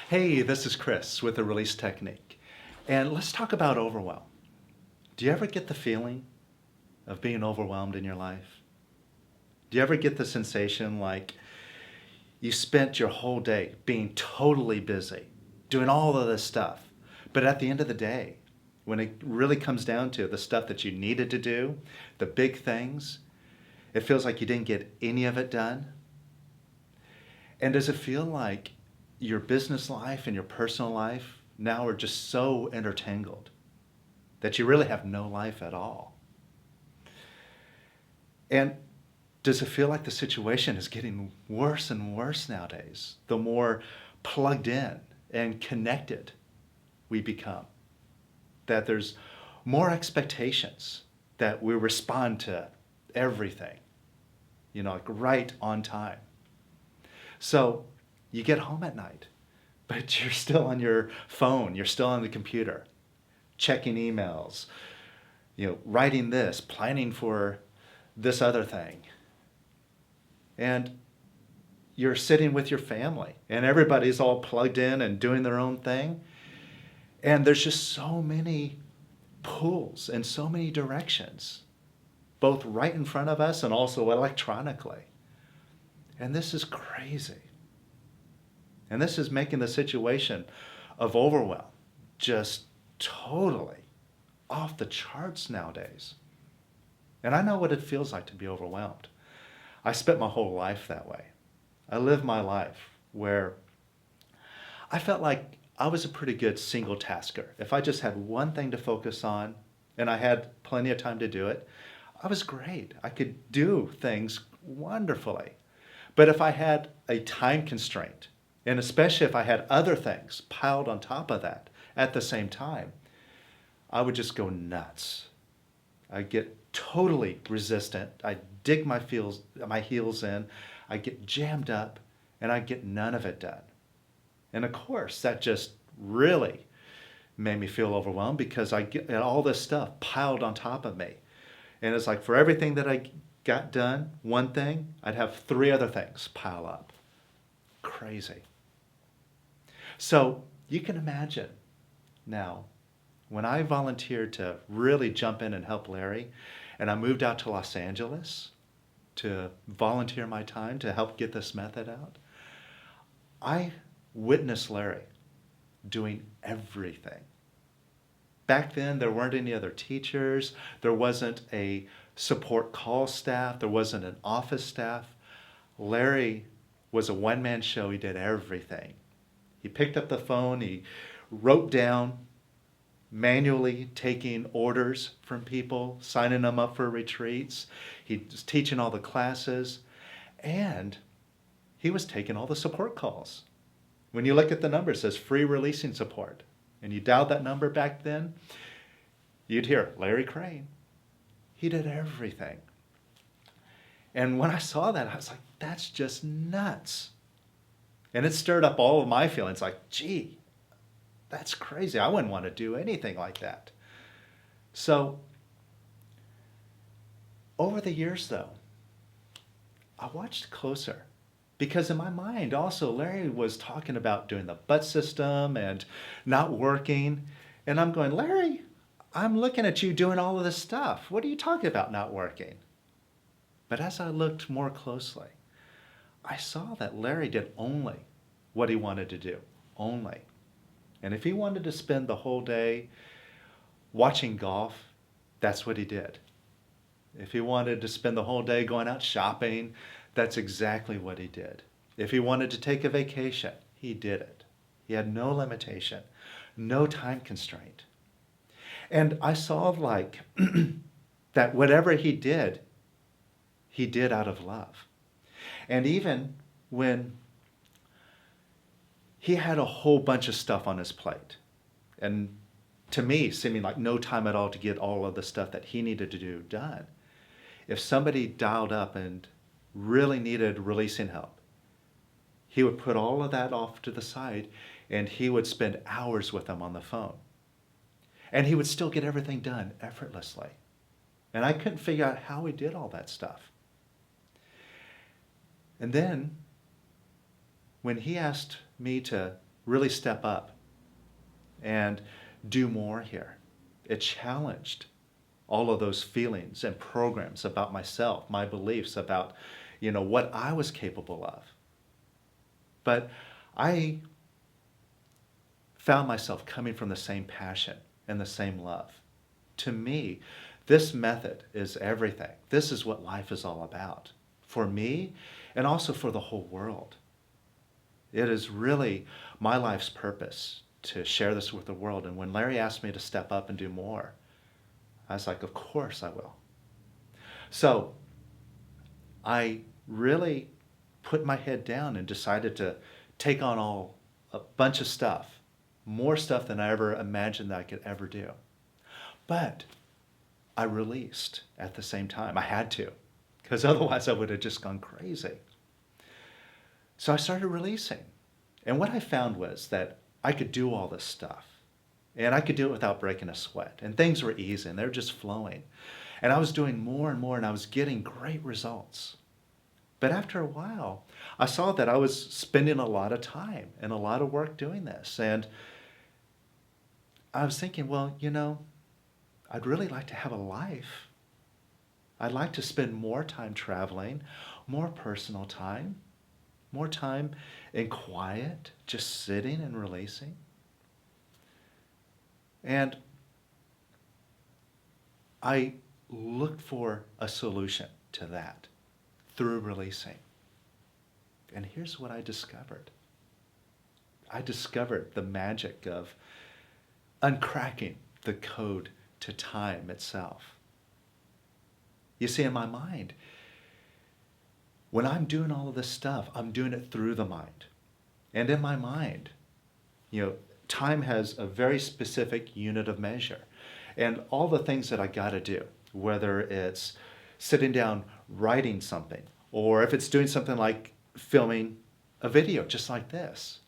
Hey, this is Chris with the Release Technique. And let's talk about overwhelm. Do you ever get the feeling of being overwhelmed in your life? Do you ever get the sensation like you spent your whole day being totally busy, doing all of this stuff, but at the end of the day, when it really comes down to the stuff that you needed to do, the big things, it feels like you didn't get any of it done? And does it feel like your business life and your personal life now are just so intertangled that you really have no life at all? And does it feel like the situation is getting worse and worse nowadays, the more plugged in and connected we become? That there's more expectations that we respond to everything, like right on time. So you get home at night, but you're still on your phone, you're still on the computer, checking emails, writing this, planning for this other thing. And you're sitting with your family and everybody's all plugged in and doing their own thing. And there's just so many pulls in so many directions, both right in front of us and also electronically. And this is crazy. And this is making the situation of overwhelm just totally off the charts nowadays. And I know what it feels like to be overwhelmed. I spent my whole life that way. I lived my life where I felt like I was a pretty good single tasker. If I just had one thing to focus on and I had plenty of time to do it, I was great. I could do things wonderfully. But if I had a time constraint, and especially if I had other things piled on top of that at the same time, I would just go nuts. I'd get totally resistant. I'd dig my heels in. I'd get jammed up, and I'd get none of it done. And of course, that just really made me feel overwhelmed because I get all this stuff piled on top of me. And it's like for everything that I got done, one thing, I'd have three other things pile up. Crazy. So you can imagine now, when I volunteered to really jump in and help Larry, and I moved out to Los Angeles to volunteer my time to help get this method out, I witnessed Larry doing everything. Back then, there weren't any other teachers. There wasn't a support call staff. There wasn't an office staff. Larry was a one-man show. He did everything. He picked up the phone. He wrote down, manually taking orders from people, signing them up for retreats. He was teaching all the classes. And he was taking all the support calls. When you look at the number, it says free releasing support. And you dialed that number back then, you'd hear Larry Crane. He did everything. And when I saw that, I was like, that's just nuts. And it stirred up all of my feelings like, gee, that's crazy. I wouldn't want to do anything like that. So over the years, though, I watched closer. Because in my mind, also, Larry was talking about doing the butt system and not working. And I'm going, Larry, I'm looking at you doing all of this stuff. What are you talking about not working? But as I looked more closely, I saw that Larry did only what he wanted to do. Only. And if he wanted to spend the whole day watching golf, that's what he did. If he wanted to spend the whole day going out shopping, that's exactly what he did. If he wanted to take a vacation, he did it. He had no limitation, no time constraint. And I saw like that whatever he did out of love. And even when he had a whole bunch of stuff on his plate, and to me, seeming like no time at all to get all of the stuff that he needed to do done, if somebody dialed up and really needed releasing help, he would put all of that off to the side and he would spend hours with them on the phone. And he would still get everything done effortlessly. And I couldn't figure out how he did all that stuff. And then when he asked me to really step up and do more here. It challenged all of those feelings and programs about myself, my beliefs about, what I was capable of. But I found myself coming from the same passion and the same love. To me, this method is everything. This is what life is all about for me and also for the whole world. It is really my life's purpose to share this with the world. And when Larry asked me to step up and do more, I was like, of course I will. So I really put my head down and decided to take on a bunch of stuff, more stuff than I ever imagined that I could ever do. But I released at the same time. I had to, because otherwise I would have just gone crazy. So I started releasing. And what I found was that I could do all this stuff. And I could do it without breaking a sweat. And things were easy and they were just flowing. And I was doing more and more and I was getting great results. But after a while, I saw that I was spending a lot of time and a lot of work doing this. And I was thinking, well, I'd really like to have a life. I'd like to spend more time traveling, more personal time, more time in quiet, just sitting and releasing. And I looked for a solution to that through releasing. And here's what I discovered. I discovered the magic of uncracking the code to time itself. You see, in my mind, when I'm doing all of this stuff, I'm doing it through the mind. And in my mind, time has a very specific unit of measure. And all the things that I got to do, whether it's sitting down writing something, or if it's doing something like filming a video just like this.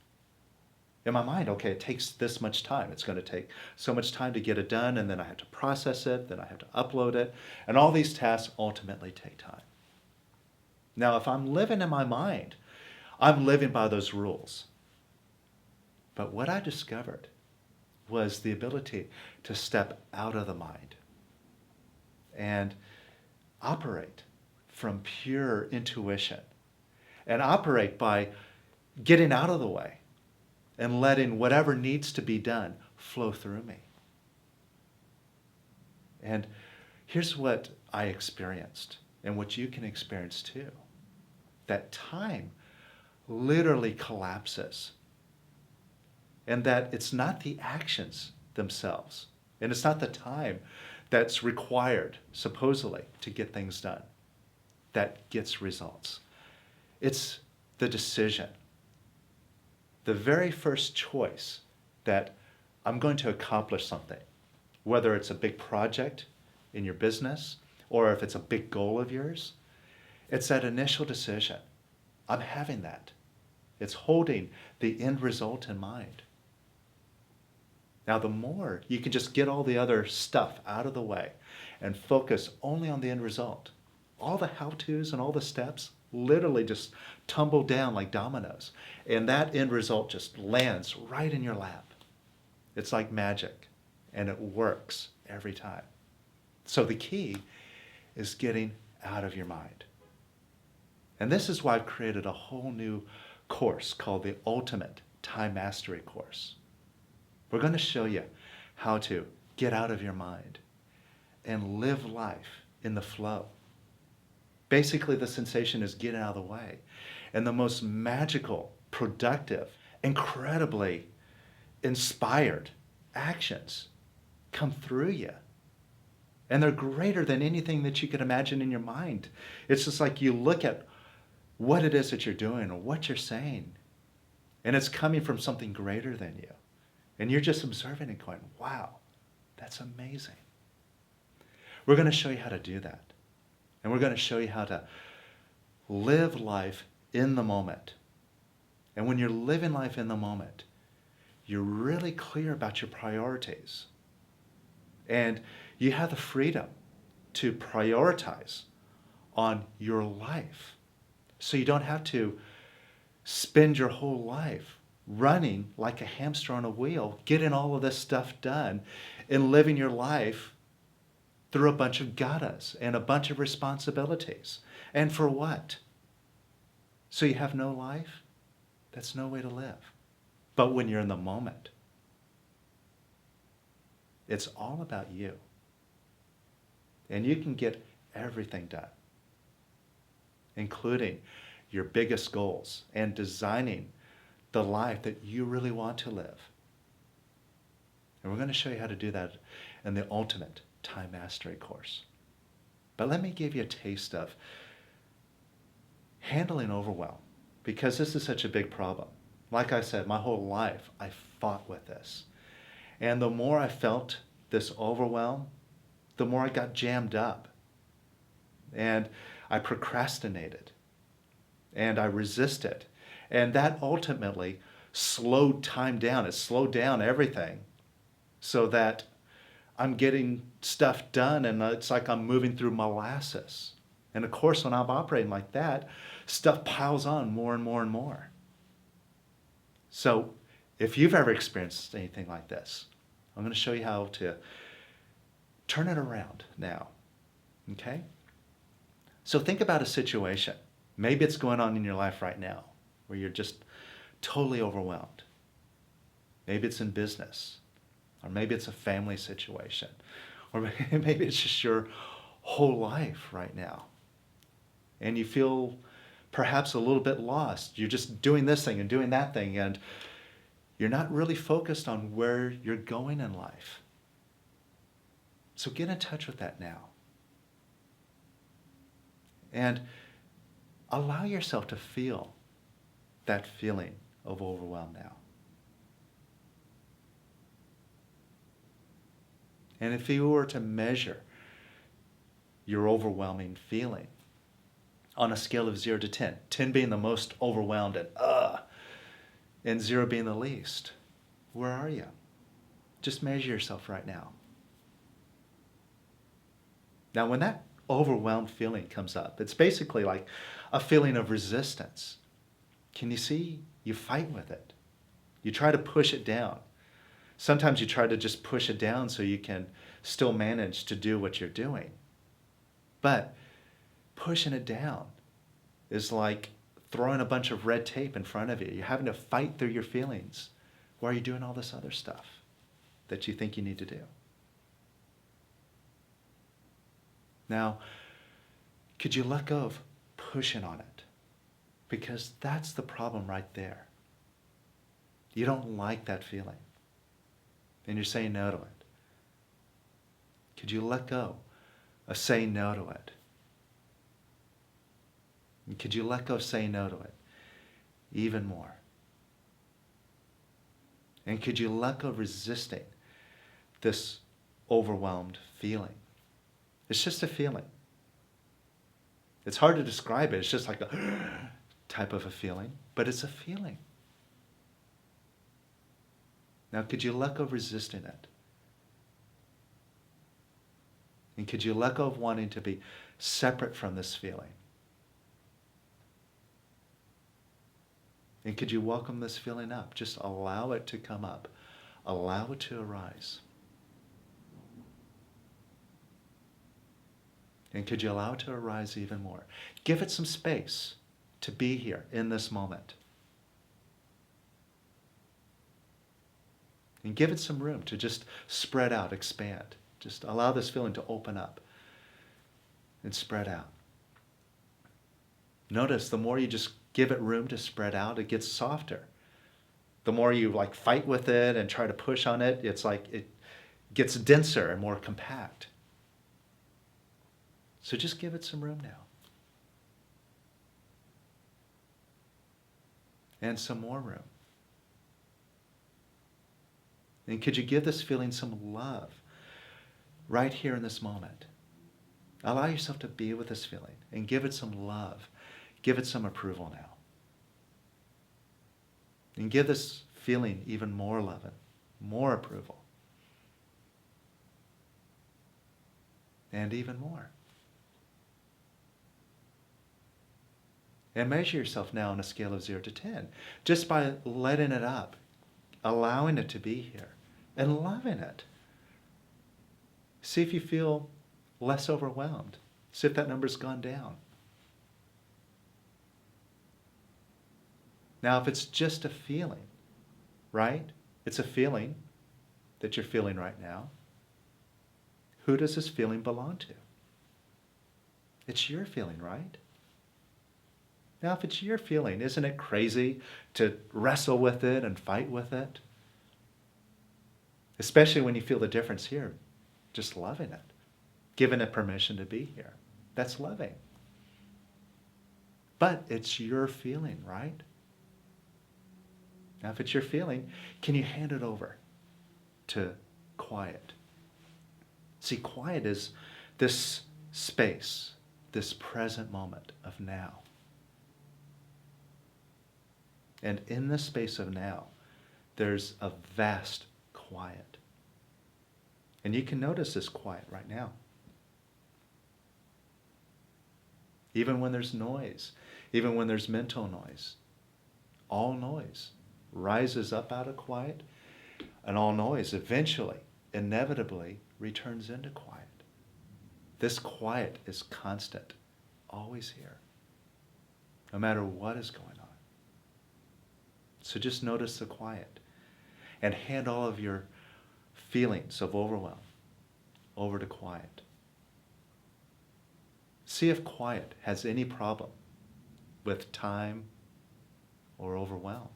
In my mind, okay, it takes this much time. It's going to take so much time to get it done, and then I have to process it, then I have to upload it, and all these tasks ultimately take time. Now, if I'm living in my mind, I'm living by those rules. But what I discovered was the ability to step out of the mind and operate from pure intuition and operate by getting out of the way and letting whatever needs to be done flow through me. And here's what I experienced and what you can experience too. That time literally collapses. And that it's not the actions themselves. And it's not the time that's required, supposedly, to get things done that gets results. It's the decision. The very first choice that I'm going to accomplish something, whether it's a big project in your business or if it's a big goal of yours, it's that initial decision. I'm having that. It's holding the end result in mind. Now, the more you can just get all the other stuff out of the way and focus only on the end result, all the how-tos and all the steps literally just tumble down like dominoes. And that end result just lands right in your lap. It's like magic, and it works every time. So the key is getting out of your mind. And this is why I've created a whole new course called the Ultimate Time Mastery Course. We're going to show you how to get out of your mind and live life in the flow. Basically, the sensation is getting out of the way. And the most magical, productive, incredibly inspired actions come through you. And they're greater than anything that you could imagine in your mind. It's just like you look at what it is that you're doing or what you're saying, and it's coming from something greater than you. And you're just observing and going, wow, that's amazing. We're going to show you how to do that. And we're going to show you how to live life in the moment. And when you're living life in the moment, you're really clear about your priorities. And you have the freedom to prioritize on your life. So you don't have to spend your whole life running like a hamster on a wheel, getting all of this stuff done and living your life through a bunch of gottas and a bunch of responsibilities. And for what? So you have no life? That's no way to live. But when you're in the moment, it's all about you. And you can get everything done, including your biggest goals and designing the life that you really want to live. And we're going to show you how to do that in the Ultimate Time Mastery course. But let me give you a taste of handling overwhelm, because this is such a big problem. Like I said, my whole life I fought with this. And the more I felt this overwhelm, the more I got jammed up. And I procrastinated. And I resisted. And that ultimately slowed time down. It slowed down everything so that I'm getting stuff done and it's like I'm moving through molasses. And of course, when I'm operating like that, stuff piles on more and more and more. So if you've ever experienced anything like this, I'm going to show you how to turn it around now. Okay? So think about a situation. Maybe it's going on in your life right now where you're just totally overwhelmed. Maybe it's in business, or maybe it's a family situation, or maybe it's just your whole life right now. And you feel perhaps a little bit lost. You're just doing this thing and doing that thing, and you're not really focused on where you're going in life. So get in touch with that now. And allow yourself to feel that feeling of overwhelm now. And if you were to measure your overwhelming feeling on a scale of 0 to 10, 10 being the most overwhelmed and 0 being the least, where are you? Just measure yourself right now. Now, when that overwhelmed feeling comes up, it's basically like a feeling of resistance. Can you see? You fight with it. You try to push it down. Sometimes you try to just push it down so you can still manage to do what you're doing. But pushing it down is like throwing a bunch of red tape in front of you. You're having to fight through your feelings while you're doing all this other stuff that you think you need to do. Now, could you let go of pushing on it? Because that's the problem right there. You don't like that feeling. And you're saying no to it. Could you let go of saying no to it? And could you let go of saying no to it even more? And could you let go of resisting this overwhelmed feeling? It's just a feeling. It's hard to describe it. It's just like a type of a feeling, but it's a feeling. Now, could you let go of resisting it? And could you let go of wanting to be separate from this feeling? And could you welcome this feeling up? Just allow it to come up. Allow it to arise. And could you allow it to arise even more? Give it some space to be here in this moment. And give it some room to just spread out, expand. Just allow this feeling to open up and spread out. Notice the more you just give it room to spread out, it gets softer. The more you like fight with it and try to push on it, it's like it gets denser and more compact. So just give it some room now. And some more room. And could you give this feeling some love right here in this moment? Allow yourself to be with this feeling and give it some love. Give it some approval now. And give this feeling even more love and more approval. And even more. And measure yourself now on a scale of 0 to 10. Just by letting it up, allowing it to be here, and loving it. See if you feel less overwhelmed. See if that number's gone down. Now, if it's just a feeling, right? It's a feeling that you're feeling right now. Who does this feeling belong to? It's your feeling, right? Now, if it's your feeling, isn't it crazy to wrestle with it and fight with it? Especially when you feel the difference here. Just loving it. Giving it permission to be here. That's loving. But it's your feeling, right? Now, if it's your feeling, can you hand it over to quiet? See, quiet is this space, this present moment of now. And in the space of now, there's a vast quiet. And you can notice this quiet right now. Even when there's noise, even when there's mental noise, all noise rises up out of quiet, and all noise eventually, inevitably, returns into quiet. This quiet is constant, always here, no matter what is going on. So just notice the quiet and hand all of your feelings of overwhelm over to quiet. See if quiet has any problem with time or overwhelm.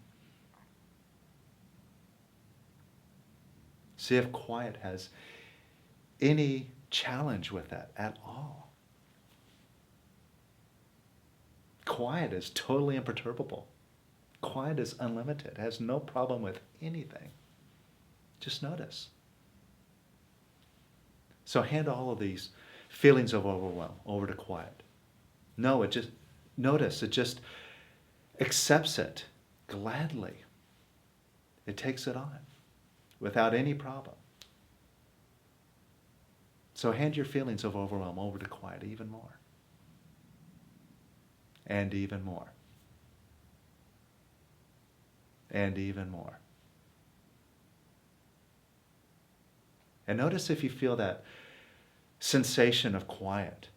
See if quiet has any challenge with that at all. Quiet is totally imperturbable. Quiet is unlimited, has no problem with anything. Just notice. So hand all of these feelings of overwhelm over to quiet. No, it just, notice, it just accepts it gladly. It takes it on without any problem. So hand your feelings of overwhelm over to quiet even more. And even more. And even more. And notice if you feel that sensation of quiet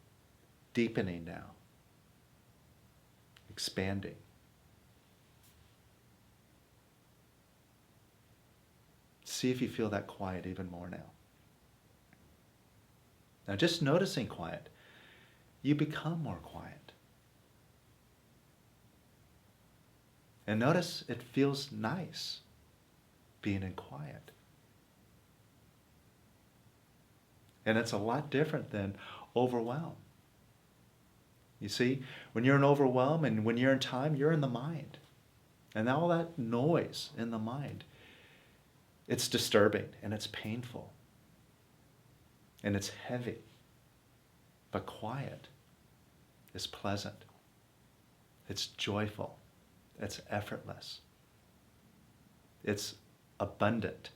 deepening now, expanding. See if you feel that quiet even more now. Now, just noticing quiet, you become more quiet. And notice it feels nice being in quiet. And it's a lot different than overwhelm. You see, when you're in overwhelm and when you're in time, you're in the mind. And all that noise in the mind, it's disturbing and it's painful. And it's heavy. But quiet is pleasant. It's joyful. It's effortless. It's abundant.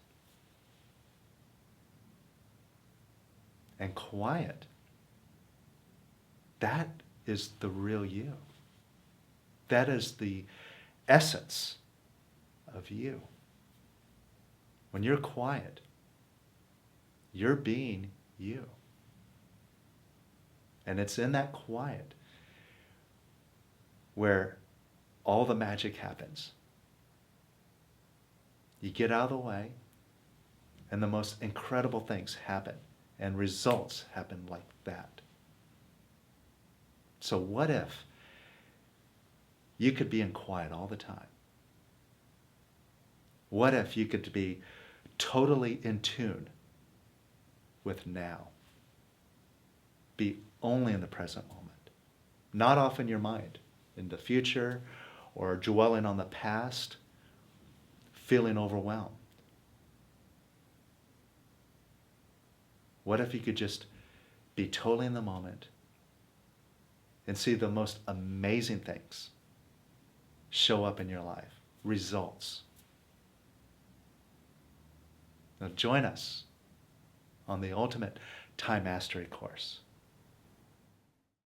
And quiet, that is the real you. That is the essence of you. When you're quiet, you're being you. And it's in that quiet where all the magic happens. You get out of the way, and the most incredible things happen, and results happen like that. So what if you could be in quiet all the time? What if you could be totally in tune with now? Be only in the present moment. Not off in your mind, in the future, or dwelling on the past, feeling overwhelmed. What if you could just be totally in the moment and see the most amazing things show up in your life? Results. Now join us on the Ultimate Time Mastery course.